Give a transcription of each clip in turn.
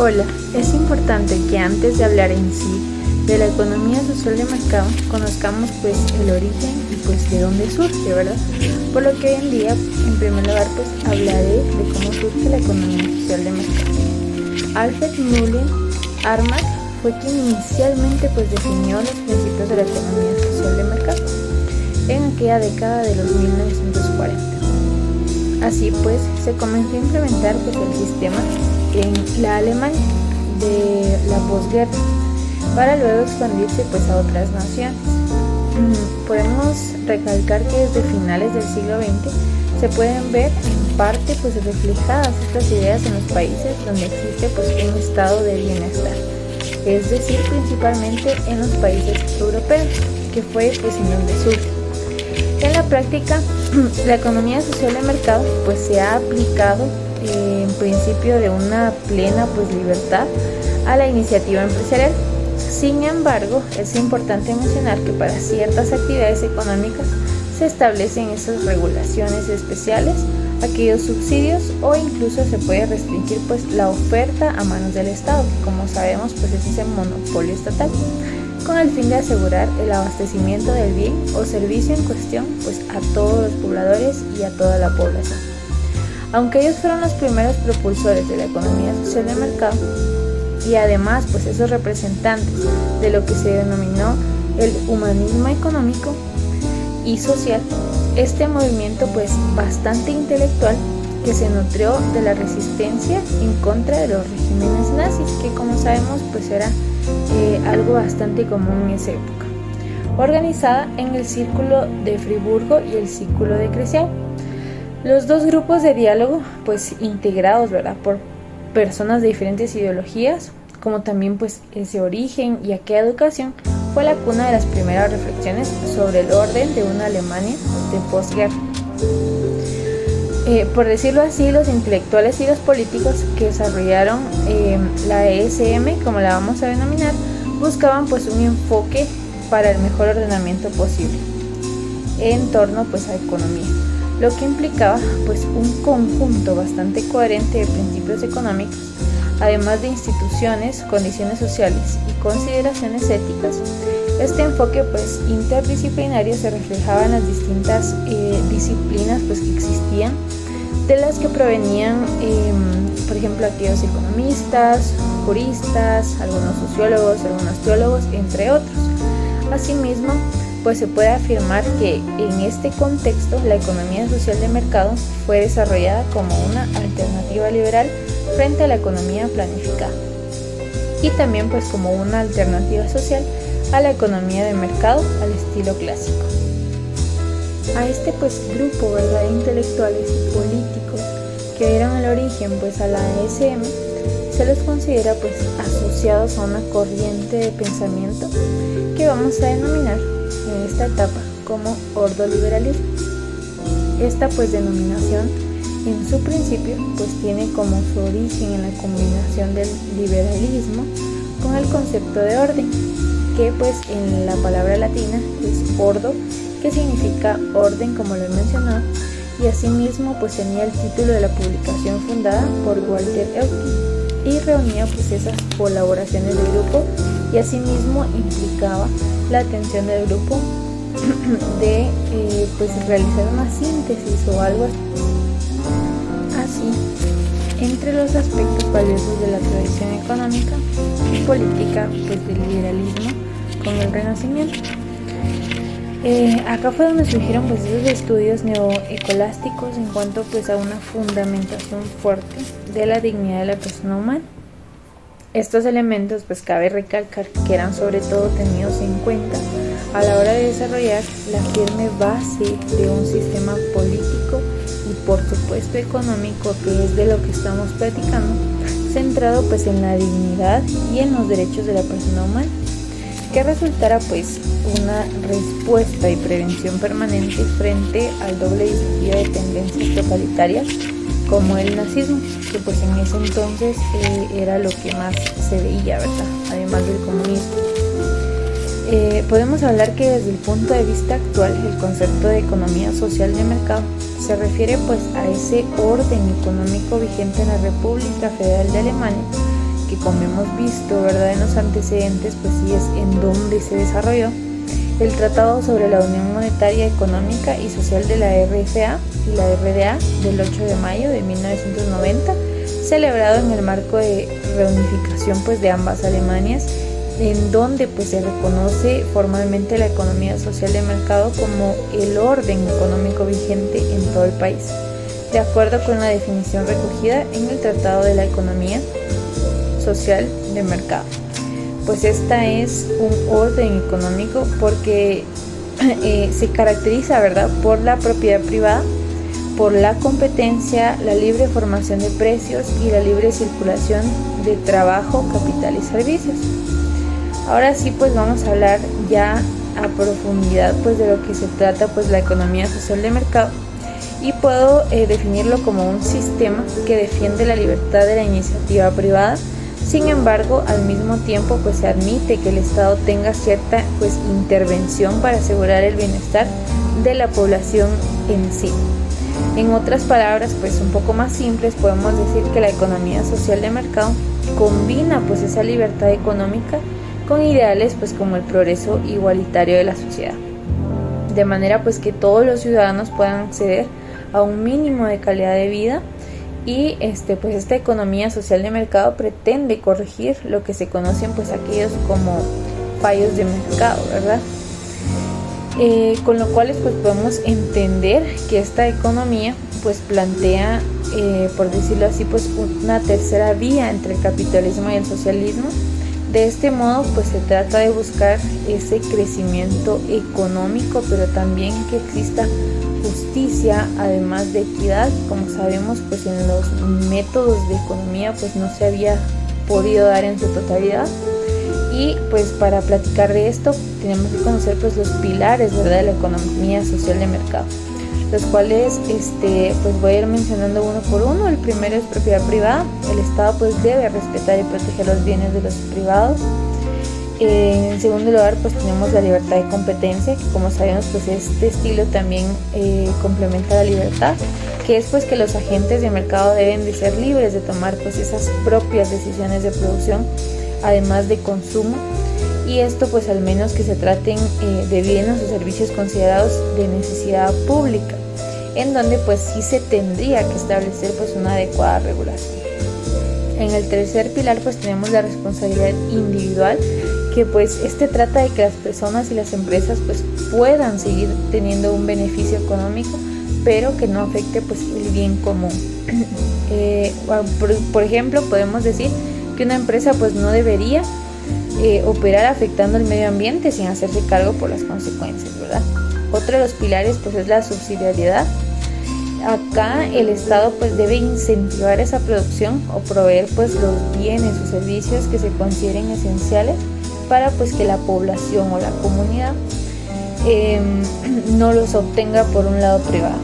Hola, es importante que antes de hablar en sí de la economía social de mercado, conozcamos pues el origen y pues de dónde surge, ¿verdad? Por lo que hoy en día, en primer lugar, pues hablaré de cómo surge la economía social de mercado. Alfred Mullen Armack fue quien inicialmente pues definió los principios de la economía social de mercado en aquella década de los 1940. Así pues, se comenzó a implementar pues el sistema en la Alemania de la posguerra, para luego expandirse pues a otras naciones. Podemos recalcar que desde finales del siglo XX se pueden ver en parte pues reflejadas estas ideas en los países donde existe pues un estado de bienestar, es decir, principalmente en los países europeos, que fue pues en donde surge. En la práctica, la economía social de mercado pues se ha aplicado en principio de una plena pues libertad a la iniciativa empresarial. Sin embargo, es importante mencionar que para ciertas actividades económicas se establecen esas regulaciones especiales, aquellos subsidios, o incluso se puede restringir pues la oferta a manos del Estado, que como sabemos pues es ese monopolio estatal, con el fin de asegurar el abastecimiento del bien o servicio en cuestión pues a todos los pobladores y a toda la población. Aunque ellos fueron los primeros propulsores de la economía social de mercado y además pues esos representantes de lo que se denominó el humanismo económico y social, este movimiento pues bastante intelectual que se nutrió de la resistencia en contra de los regímenes nazis, que como sabemos pues era algo bastante común en esa época, organizada en el Círculo de Friburgo y el Círculo de Cresciau. Los dos grupos de diálogo pues integrados, ¿verdad?, por personas de diferentes ideologías, como también pues ese origen y aquella educación, fue la cuna de las primeras reflexiones sobre el orden de una Alemania de posguerra. Por decirlo así, los intelectuales y los políticos que desarrollaron la ESM, como la vamos a denominar, buscaban pues un enfoque para el mejor ordenamiento posible en torno pues a economía, lo que implicaba pues un conjunto bastante coherente de principios económicos, además de instituciones, condiciones sociales y consideraciones éticas. Este enfoque pues interdisciplinario se reflejaba en las distintas disciplinas pues que existían, de las que provenían por ejemplo aquellos economistas, juristas, algunos sociólogos, algunos teólogos, entre otros. Asimismo, pues se puede afirmar que en este contexto la economía social de mercado fue desarrollada como una alternativa liberal frente a la economía planificada, y también pues como una alternativa social a la economía de mercado al estilo clásico. A este pues grupo, ¿verdad?, de intelectuales y políticos que dieron el origen pues a la ESM, se los considera pues asociados a una corriente de pensamiento que vamos a denominar en esta etapa como ordoliberalismo. Esta pues denominación en su principio pues tiene como su origen en la combinación del liberalismo con el concepto de orden, que pues en la palabra latina es ordo, que significa orden, como lo he mencionado, y asimismo pues tenía el título de la publicación fundada por Walter Eucken y reunía pues esas colaboraciones del grupo, y asimismo implicaba la atención del grupo de pues realizar una síntesis o algo así entre los aspectos valiosos de la tradición económica y política pues del liberalismo con el Renacimiento. Acá fue donde surgieron pues esos estudios neoescolásticos en cuanto pues a una fundamentación fuerte de la dignidad de la persona humana. Estos elementos pues cabe recalcar que eran sobre todo tenidos en cuenta a la hora de desarrollar la firme base de un sistema político y por supuesto económico, que es de lo que estamos platicando, centrado pues en la dignidad y en los derechos de la persona humana, que resultara pues una respuesta y prevención permanente frente al doble desafío de tendencias totalitarias como el nazismo, que pues en ese entonces era lo que más se veía, ¿verdad?, además del comunismo. Podemos hablar que desde el punto de vista actual el concepto de economía social de mercado se refiere pues a ese orden económico vigente en la República Federal de Alemania, que como hemos visto, ¿verdad?, en los antecedentes, pues sí es en donde se desarrolló el Tratado sobre la Unión Monetaria, Económica y Social de la RFA y la RDA del 8 de mayo de 1990, celebrado en el marco de reunificación pues de ambas Alemanias, en donde pues se reconoce formalmente la economía social de mercado como el orden económico vigente en todo el país, de acuerdo con la definición recogida en el Tratado de la Economía Social de Mercado. Pues esta es un orden económico porque se caracteriza, ¿verdad?, por la propiedad privada, por la competencia, la libre formación de precios y la libre circulación de trabajo, capital y servicios. Ahora sí, pues vamos a hablar ya a profundidad pues de lo que se trata pues la economía social de mercado, y puedo definirlo como un sistema que defiende la libertad de la iniciativa privada. Sin embargo, al mismo tiempo pues se admite que el Estado tenga cierta pues intervención para asegurar el bienestar de la población en sí. En otras palabras, pues un poco más simples, podemos decir que la economía social de mercado combina pues esa libertad económica con ideales pues como el progreso igualitario de la sociedad, de manera pues que todos los ciudadanos puedan acceder a un mínimo de calidad de vida. Y pues esta economía social de mercado pretende corregir lo que se conocen pues aquellos como fallos de mercado, ¿verdad? Con lo cual pues podemos entender que esta economía pues plantea, por decirlo así, pues una tercera vía entre el capitalismo y el socialismo. De este modo pues se trata de buscar ese crecimiento económico, pero también que exista justicia, además de equidad. Como sabemos, pues en los métodos de economía pues no se había podido dar en su totalidad. Y pues para platicar de esto tenemos que conocer pues los pilares, ¿verdad?, de la economía social de mercado, los cuales pues voy a ir mencionando uno por uno. El primero es propiedad privada. El Estado pues debe respetar y proteger los bienes de los privados. En segundo lugar pues tenemos la libertad de competencia, que como sabemos pues este estilo también complementa la libertad, que es pues que los agentes de mercado deben de ser libres de tomar pues esas propias decisiones de producción, además de consumo, y esto pues al menos que se traten de bienes o servicios considerados de necesidad pública, en donde pues sí se tendría que establecer pues una adecuada regulación. En el tercer pilar pues tenemos la responsabilidad individual, que pues trata de que las personas y las empresas pues puedan seguir teniendo un beneficio económico, pero que no afecte pues el bien común. Por ejemplo, podemos decir que una empresa pues no debería operar afectando el medio ambiente sin hacerse cargo por las consecuencias, ¿verdad? Otro de los pilares pues es la subsidiariedad. Acá el Estado pues debe incentivar esa producción o proveer pues los bienes o servicios que se consideren esenciales para pues que la población o la comunidad no los obtenga por un lado privado.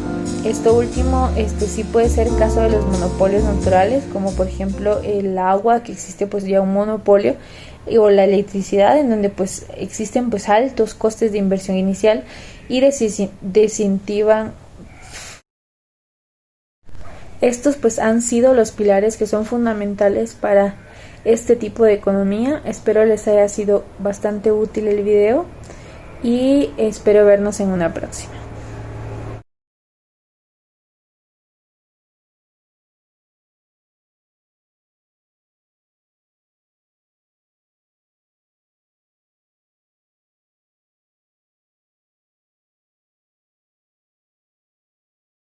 Esto último sí puede ser el caso de los monopolios naturales, como por ejemplo el agua, que existe pues ya un monopolio, o la electricidad, en donde pues existen pues altos costes de inversión inicial y desincentivan. Estos pues han sido los pilares que son fundamentales para este tipo de economía. Espero les haya sido bastante útil el video y espero vernos en una próxima.